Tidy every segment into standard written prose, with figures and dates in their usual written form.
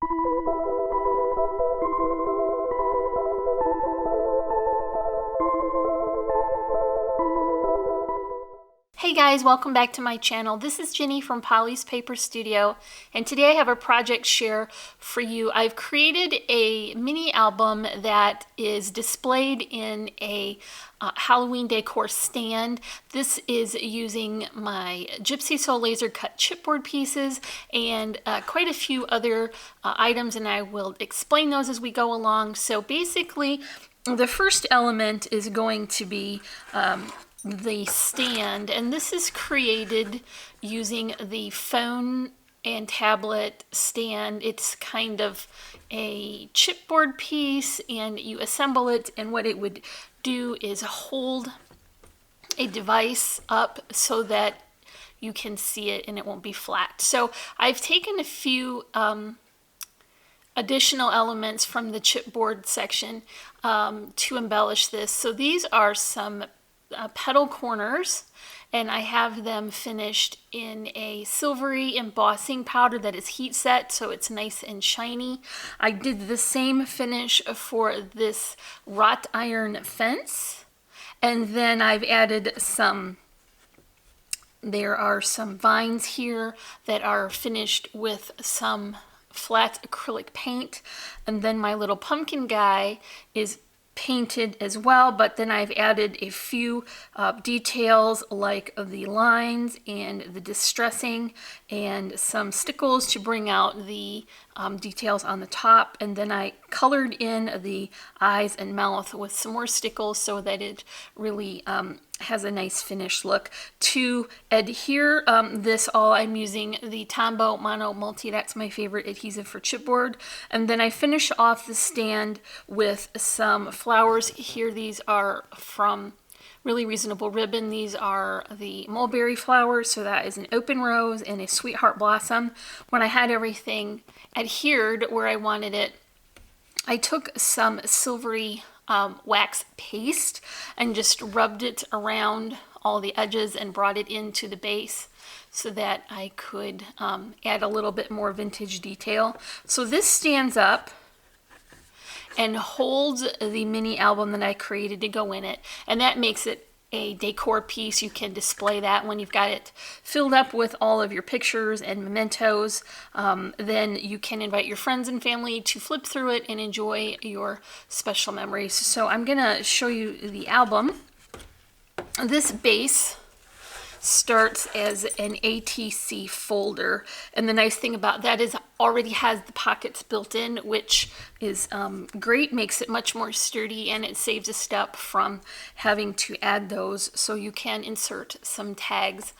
Hey guys, welcome back to my channel. This is Jenny from Polly's Paper Studio, and today I have a project share for you. I've created a mini album that is displayed in a Halloween decor stand. This is using my Gypsy Soul laser cut chipboard pieces and quite a few other items, and I will explain those as we go along. So basically, the first element is going to be the stand, and this is created using the phone and tablet stand. It's kind of a chipboard piece, and you assemble it, and what it would do is hold a device up so that you can see it and it won't be flat. So I've taken a few additional elements from the chipboard section to embellish this. So these are some petal corners, and I have them finished in a silvery embossing powder that is heat set, so it's nice and shiny. I did the same finish for this wrought iron fence, and then I've added there are some vines here that are finished with some flat acrylic paint, and then my little pumpkin guy is painted as well, but then I've added a few details like the lines and the distressing and some stickles to bring out the details on the top, and then I colored in the eyes and mouth with some more stickles so that it really has a nice finished look. To adhere this all, I'm using the Tombow Mono Multi. That's my favorite adhesive for chipboard. And then I finish off the stand with some flowers here. These are from Really Reasonable Ribbon. These are the mulberry flowers, so that is an open rose and a sweetheart blossom. When I had everything adhered where I wanted it, I took some silvery wax paste and just rubbed it around all the edges and brought it into the base so that I could add a little bit more vintage detail. So this stands up and holds the mini album that I created to go in it, and that makes it a decor piece. You can display that when you've got it filled up with all of your pictures and mementos. Then you can invite your friends and family to flip through it and enjoy your special memories. So I'm gonna show you the album. This base starts as an ATC folder, and the nice thing about that is it already has the pockets built in, which is great, makes it much more sturdy, and it saves a step from having to add those, so you can insert some tags.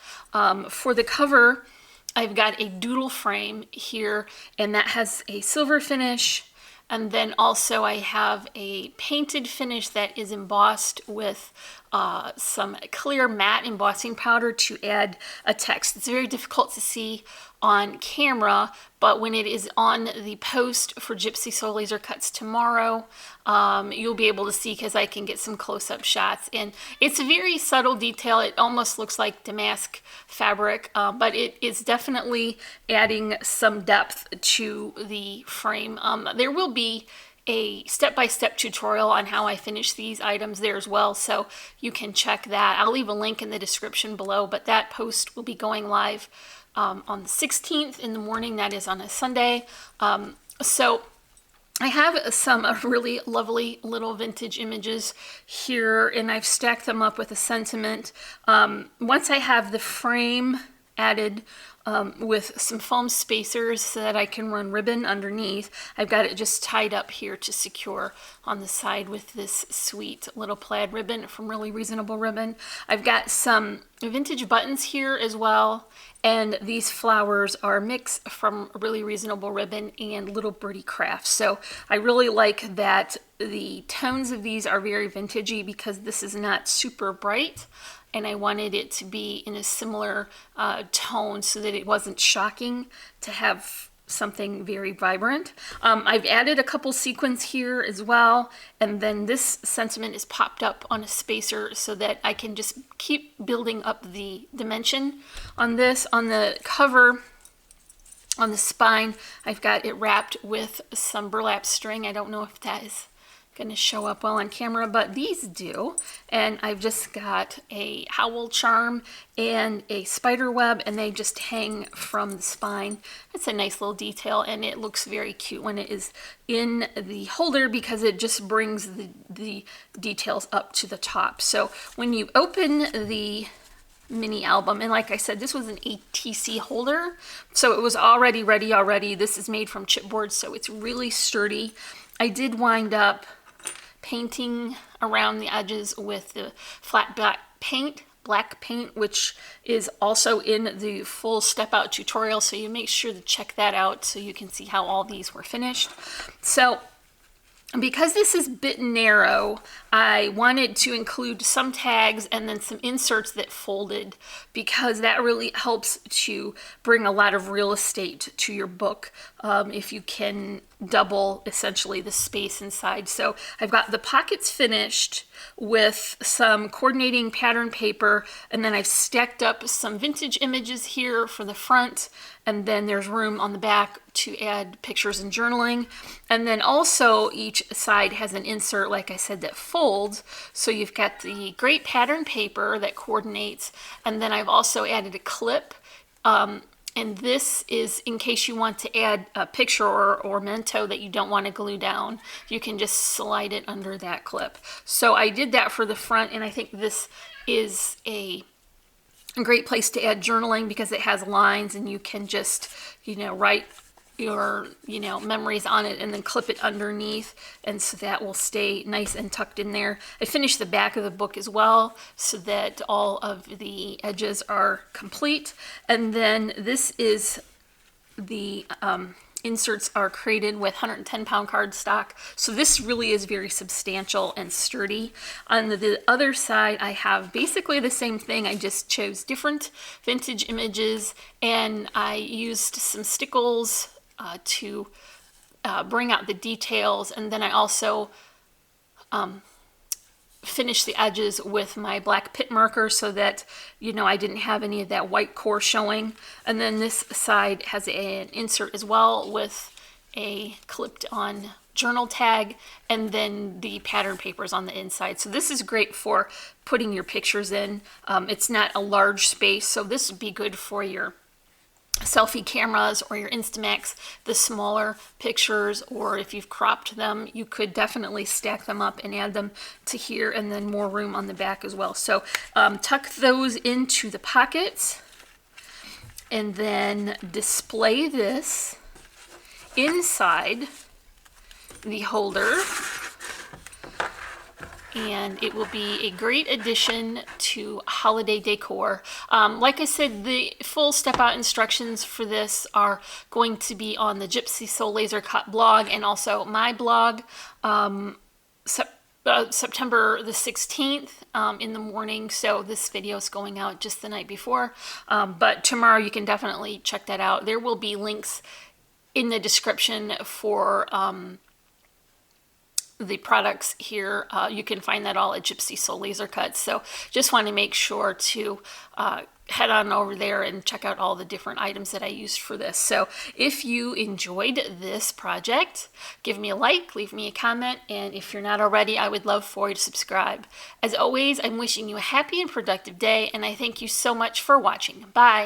For the cover, I've got a doodle frame here, and that has a silver finish, and then also I have a painted finish that is embossed with some clear matte embossing powder to add a text. It's very difficult to see on camera, but when it is on the post for Gypsy Soul Laser Cuts tomorrow, you'll be able to see, because I can get some close-up shots. And it's a very subtle detail. It almost looks like damask fabric, but it is definitely adding some depth to the frame. There will be a step-by-step tutorial on how I finish these items there as well, so you can check that. I'll leave a link in the description below, but that post will be going live on the 16th in the morning. That is on a Sunday. So I have some really lovely little vintage images here, and I've stacked them up with a sentiment. Once I have the frame added with some foam spacers so that I can run ribbon underneath, I've got it just tied up here to secure on the side with this sweet little plaid ribbon from Really Reasonable Ribbon. I've got some vintage buttons here as well, and these flowers are a mix from Really Reasonable Ribbon and Little Birdie Crafts. So I really like that the tones of these are very vintagey, because this is not super bright, and I wanted it to be in a similar tone so that it wasn't shocking to have something very vibrant. I've added a couple sequins here as well, and then this sentiment is popped up on a spacer so that I can just keep building up the dimension on this. On the cover, On the spine, I've got it wrapped with some burlap string. I don't know if that is going to show up well on camera, but these do. And I've just got a howl charm and a spider web, and they just hang from the spine. It's a nice little detail, and it looks very cute when it is in the holder because it just brings the details up to the top. So when you open the mini album, and like I said, this was an ATC holder, so it was already ready already. This is made from chipboard, so it's really sturdy. I did wind up painting around the edges with the flat black paint, which is also in the full step out tutorial, so you make sure to check that out so you can see how all these were finished. So because this is a bit narrow, I wanted to include some tags and then some inserts that folded, because that really helps to bring a lot of real estate to your book if you can double essentially the space inside. So I've got the pockets finished with some coordinating pattern paper, and then I've stacked up some vintage images here for the front, and then there's room on the back to add pictures and journaling. And then also each side has an insert, like I said, that folds. So you've got the great pattern paper that coordinates, and then I've also added a clip. And this is in case you want to add a picture or memento that you don't want to glue down. You can just slide it under that clip. So I did that for the front, and I think this is a great place to add journaling because it has lines, and you can just, write your, memories on it and then clip it underneath, and so that will stay nice and tucked in there. I finished the back of the book as well so that all of the edges are complete. And then this is the inserts are created with 110-pound cardstock, so this really is very substantial and sturdy. On the other side, I have basically the same thing. I just chose different vintage images, and I used some stickles to bring out the details, and then I also finish the edges with my black pit marker so that I didn't have any of that white core showing. And then this side has an insert as well with a clipped on journal tag, and then the pattern papers on the inside. So this is great for putting your pictures in. It's not a large space, so this would be good for your selfie cameras or your Instamax, the smaller pictures, or if you've cropped them, you could definitely stack them up and add them to here, and then more room on the back as well. So tuck those into the pockets, and then display this inside the holder, and it will be a great addition to holiday decor. Like I said, the full step-out instructions for this are going to be on the Gypsy Soul Laser Cut blog, and also my blog, September the 16th in the morning. So this video is going out just the night before, but tomorrow you can definitely check that out. There will be links in the description for the products here. You can find that all at Gypsy Soul Laser Cuts. So just want to make sure to head on over there and check out all the different items that I used for this. So if you enjoyed this project, give me a like, leave me a comment, and if you're not already, I would love for you to subscribe. As always, I'm wishing you a happy and productive day, and I thank you so much for watching. Bye.